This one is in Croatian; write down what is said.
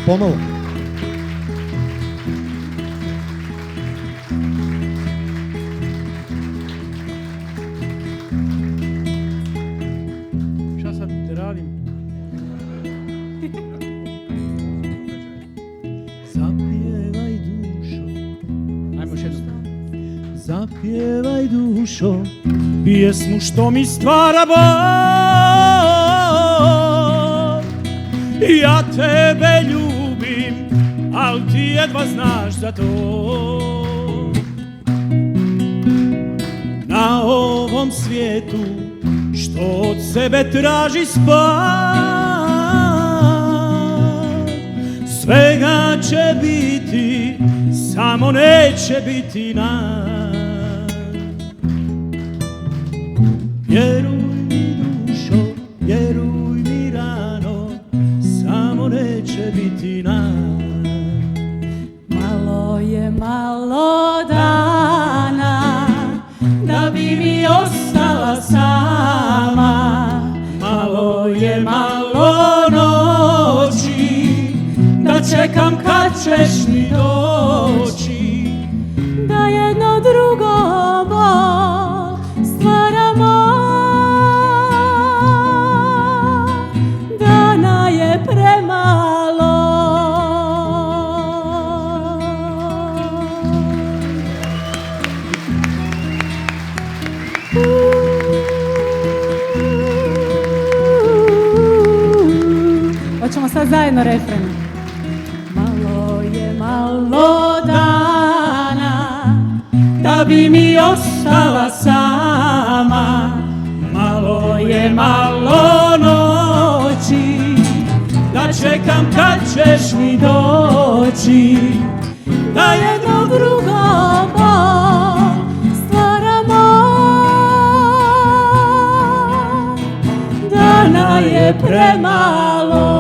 pomalo. Šta sad te radim? Zapjevaj dušo. Ajmo još jednom. Zapjevaj dušo pjesmu što mi stvara bol. Ja tebe ljubim, al ti jedva znaš za to. Na ovom svijetu što od sebe traži spas, svega će biti, samo neće biti nas. Vjeruj mi dušo, vjeruj mi rano, samo neće biti nas. Malo je malo dana da bi mi ostala sama. Malo je malo noći da čekam kad ćeš mi doći. Da jedno drugo bol stvaramo. Dana je premalo. Hoćemo sad zajedno refren. Malo je malo dana Da bi mi ostala sama. Malo je malo noći da čekam kad ćeš mi doći. da jedno drugo bol stvaramo. Dana je premalo.